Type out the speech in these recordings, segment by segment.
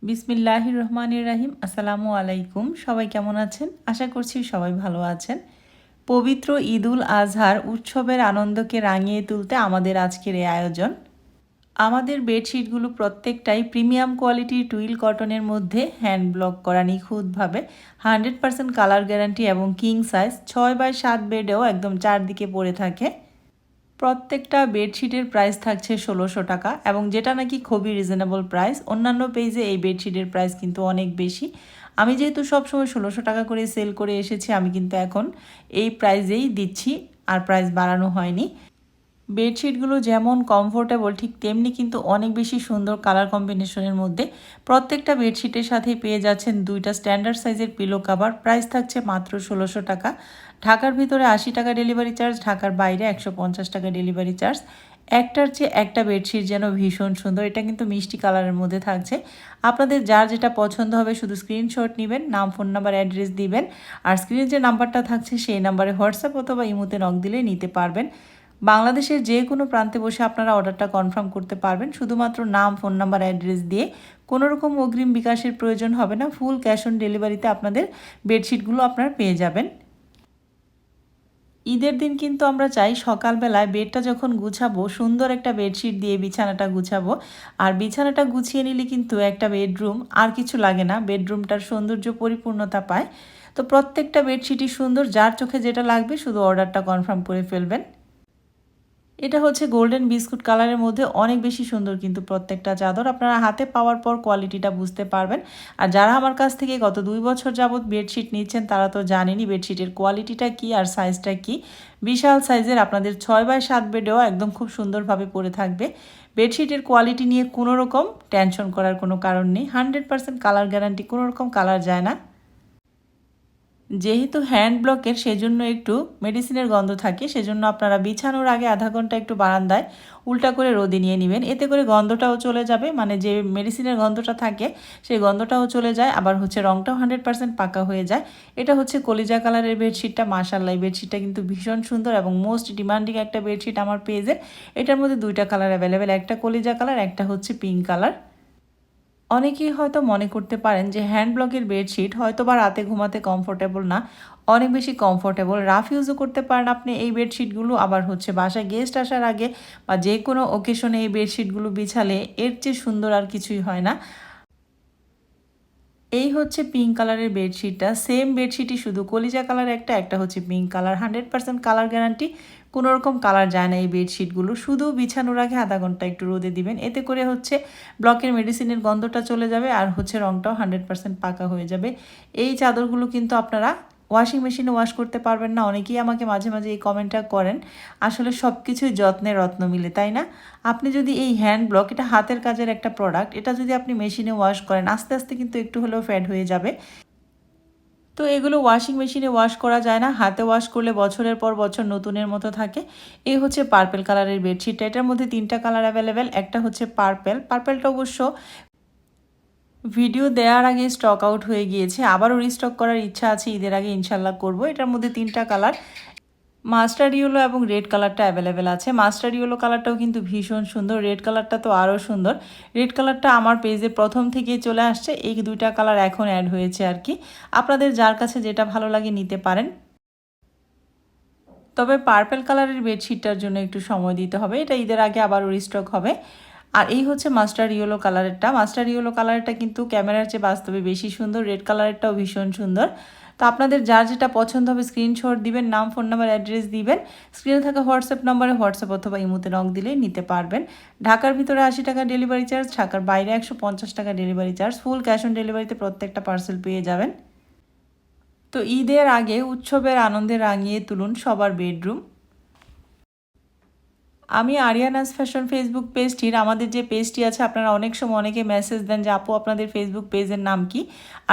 বিসমিল্লাহির রহমানির রাহিম। আসসালামু আলাইকুম। সবাই কেমন আছেন? আশা করছি সবাই ভালো আছেন। পবিত্র ঈদুল আজহার উৎসবের আনন্দকে রাঙিয়ে তুলতে আমাদের আজকের এই আয়োজন। আমাদের বেডশিটগুলো প্রত্যেকটাই প্রিমিয়াম কোয়ালিটির টুইল কটনের মধ্যে হ্যান্ড ব্লক করা নিখুঁতভাবে, 100% কালার গ্যারান্টি এবং কিং সাইজ 6x7 বেডেও একদম চারদিকে পড়ে থাকে। প্রত্যেকটা বেডশিটের প্রাইস থাকছে 1600 টাকা এবং যেটা নাকি খুবই রিজনেবল প্রাইস। অন্যান্য পেজে এই বেডশিটের প্রাইস কিন্তু অনেক বেশি। আমি যেহেতু সবসময় 1600 টাকা করে সেল করে এসেছি, আমি কিন্তু এখন এই প্রাইসেই দিচ্ছি, আর প্রাইস বাড়ানো হয়নি। বেডশিটগুলো যেমন কমফোর্টেবল ঠিক তেমনি কিন্তু অনেক বেশি সুন্দর কালার কম্বিনেশনের মধ্যে। প্রত্যেকটা বেডশিটের সাথেই পেয়ে যাচ্ছেন দুইটা স্ট্যান্ডার্ড সাইজের পিলো কাভার। প্রাইস থাকছে মাত্র 1600 টাকা। ঢাকার ভিতরে 80 টাকা ডেলিভারি চার্জ, ঢাকার বাইরে 150 টাকা ডেলিভারি চার্জ। একটার চেয়ে একটা বেডশিট যেন ভীষণ সুন্দর। এটা কিন্তু মিষ্টি কালারের মধ্যে থাকছে। আপনাদের যার যেটা পছন্দ হবে শুধু স্ক্রিনশট নেবেন, নাম, ফোন নাম্বার, অ্যাড্রেস দিবেন, আর স্ক্রিনে যে নাম্বারটা থাকছে সেই নাম্বারে হোয়াটসঅ্যাপ অথবা ইমোতে নক দিলে নিতে পারবেন। বাংলাদেশের যে কোনো প্রান্তে বসে আপনারা অর্ডারটা কনফার্ম করতে পারবেন। শুধুমাত্র নাম, ফোন নাম্বার, অ্যাড্রেস দিয়ে কোনো রকম অগ্রিম বিকাশের প্রয়োজন হবে না। ফুল ক্যাশ অন ডেলিভারিতে আপনাদের বেডশিটগুলো আপনারা পেয়ে যাবেন। ঈদের দিন কিন্তু আমরা চাই সকালবেলায় বেডটা যখন গুছাবো, সুন্দর একটা বেডশিট দিয়ে বিছানাটা গুছাবো। আর বিছানাটা গুছিয়ে নিলে কিন্তু একটা বেডরুম আর কিছু লাগে না, বেডরুমটার সৌন্দর্য পরিপূর্ণতা পায়। তো প্রত্যেকটা বেডশিটই সুন্দর, যার চোখে যেটা লাগবে শুধু অর্ডারটা কনফার্ম করে ফেলবেন। এটা হচ্ছে গোল্ডেন বিস্কুট কালারের মধ্যে, অনেক বেশি সুন্দর কিন্তু প্রত্যেকটা চাদর। আপনারা হাতে পাওয়ার পর কোয়ালিটিটা বুঝতে পারবেন। আর যারা আমার কাছ থেকে গত 2 বছর যাবৎ বেডশিট নিচ্ছেন তারা তো জানেনই বেডশিটের কোয়ালিটিটা কী আর সাইজটা কী। বিশাল সাইজের আপনাদের 6x7 বেডেও একদম খুব সুন্দরভাবে পরে থাকবে। বেডশিটের কোয়ালিটি নিয়ে কোনো রকম টেনশন করার কোনো কারণ নেই। 100% কালার গ্যারান্টি, কোনো রকম কালার যায় না। যেহেতু হ্যান্ড ব্লকের সেজন্য একটু মেডিসিনের গন্ধ থাকে, সেজন্য আপনারা বিছানোর আগে আধা ঘন্টা একটু বারান্দায় উল্টা করে রোদে নিয়ে নেবেন। এতে করে গন্ধটাও চলে যাবে, মানে যে মেডিসিনের গন্ধটা থাকে সেই গন্ধটাও চলে যায়, আবার হচ্ছে রঙটাও 100% পাকা হয়ে যায়। এটা হচ্ছে কলিজা কালারের বেডশিটটা। মাশাআল্লাহ, এই বেডশিটটা কিন্তু ভীষণ সুন্দর এবং মোস্ট ডিমান্ডিং একটা বেডশিট আমার পেজে। এটার মধ্যে দুইটা কালার অ্যাভেলেবেল, একটা কলিজা কালার, একটা হচ্ছে পিঙ্ক কালার। অনেকেই হয়তো মনে করতে পারেন যে হ্যান্ড ব্লকের বেডশিট হয়তো বা রাতে ঘুমাতে কমফোর্টেবল না, অনেক বেশি কমফোর্টেবল। রাফ ইউজও করতে পারেন আপনি এই বেডশিটগুলো। আবার হচ্ছে বাসায় গেস্ট আসার আগে বা যে কোনো ওকেশনে এই বেডশিটগুলো বিছালে এর চেয়ে সুন্দর আর কিছুই হয় না। এই হচ্ছে পিঙ্ক কালারের বেডশিটটা। সেম বেডশিটই, শুধু কলিজা কালার একটা, একটা হচ্ছে পিঙ্ক কালার। 100% কালার গ্যারান্টি, কোনো রকম কালার যায় না এই বেডশিটগুলো। শুধু বিছানোর আগে আধা ঘন্টা একটু রোদে দিবেন, এতে করে হচ্ছে ব্লকের মেডিসিনের গন্ধটা চলে যাবে আর হচ্ছে রঙটাও 100% পাকা হয়ে যাবে। এই চাদরগুলো কিন্তু আপনারা ওয়াশিং মেশিনে ওয়াশ করতে পারবেন না। অনেকেই আমাকে মাঝে মাঝে এই কমেন্টটা করেন। আসলে সব কিছুই যত্নে রত্ন মিলে, তাই না? আপনি যদি এই হ্যান্ড ব্লক, এটা হাতের কাজের একটা প্রোডাক্ট, এটা যদি আপনি মেশিনে ওয়াশ করেন আস্তে আস্তে কিন্তু একটু হলেও ফ্যাড হয়ে যাবে। তো এগুলো ওয়াশিং মেশিনে ওয়াশ করা যায় না, হাতে ওয়াশ করলে বছরের পর বছর নতুনের মতো থাকে। এই হচ্ছে পার্পেল কালারের বেডশিটটা। এটার মধ্যে 3টা কালার অ্যাভেলেবেল। একটা হচ্ছে পার্পেলটা অবশ্য ভিডিও দেওয়ার আগে স্টক আউট হয়ে গিয়েছে, আবারও রিস্টক করার ইচ্ছা আছে, ঈদের আগে ইনশাল্লাহ করব। এটার মধ্যে 3টা কালার, মাস্টার্ড ইয়েলো এবং রেড কালারটা অ্যাভেলেবেল আছে। মাস্টার্ড ইয়েলো কালারটাও কিন্তু ভীষণ সুন্দর, রেড কালারটা তো আরও সুন্দর। রেড কালারটা আমার পেজে প্রথম থেকেই চলে আসছে, এই 2টা কালার এখন অ্যাড হয়েছে আর কি। আপনাদের যার কাছে যেটা ভালো লাগে নিতে পারেন। তবে পার্পেল কালারের বেডশিটটার জন্য একটু সময় দিতে হবে, এটা ঈদের আগে আবারও রিস্টক হবে। আর এই হচ্ছে মাস্টার্ড ইয়েলো কালারেরটা। মাস্টার্ড ইয়েলো কালারটা কিন্তু ক্যামেরার চেয়ে বাস্তবে বেশি সুন্দর। রেড কালারেরটাও ভীষণ সুন্দর। তো আপনাদের যার যেটা পছন্দ হবে স্ক্রিনশট দিবেন, নাম, ফোন নাম্বার, অ্যাড্রেস দিবেন, স্ক্রিনে থাকা হোয়াটসঅ্যাপ নম্বরে হোয়াটসঅ্যাপ অথবা ইমোতে নক দিলেই নিতে পারবেন। ঢাকার ভিতরে 80 টাকা ডেলিভারি চার্জ, ঢাকার বাইরে 150 টাকা delivery charge. Full cash on ডেলিভারিতে প্রত্যেকটা পার্সেল পেয়ে যাবেন। তো ঈদের আগে উৎসবের আনন্দে রাঙিয়ে তুলুন সবার বেডরুম। আমি আরিয়ানাস ফ্যাশন ফেসবুক পেজটির, আমাদের যে পেজটি আছে, আপনারা অনেক সময় অনেকে মেসেজ দেন যে আপু আপনাদের ফেসবুক পেজের নাম কি?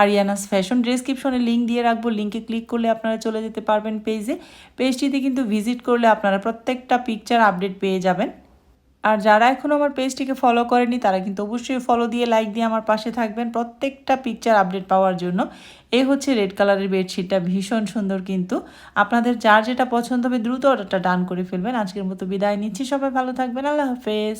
Ariana's fashion. ডেসক্রিপশনে লিঙ্ক দিয়ে রাখবো, লিঙ্কে ক্লিক করলে আপনারা চলে যেতে পারবেন পেজে। পেজটিতে কিন্তু ভিজিট করলে আপনারা প্রত্যেকটা পিকচার আপডেট পেয়ে যাবেন। আর যারা এখনও আমার পেজটিকে ফলো করেনি তারা কিন্তু অবশ্যই ফলো দিয়ে লাইক দিয়ে আমার পাশে থাকবেন প্রত্যেকটা পিকচার আপডেট পাওয়ার জন্য। এই হচ্ছে রেড কালারের বেডশিটটা, ভীষণ সুন্দর কিন্তু। আপনাদের যার যেটা পছন্দ হবে দ্রুত অর্ডারটা ডান করে ফেলবেন। আজকের মতো বিদায় নিচ্ছি, সবাই ভালো থাকবেন, আল্লাহ হাফেজ।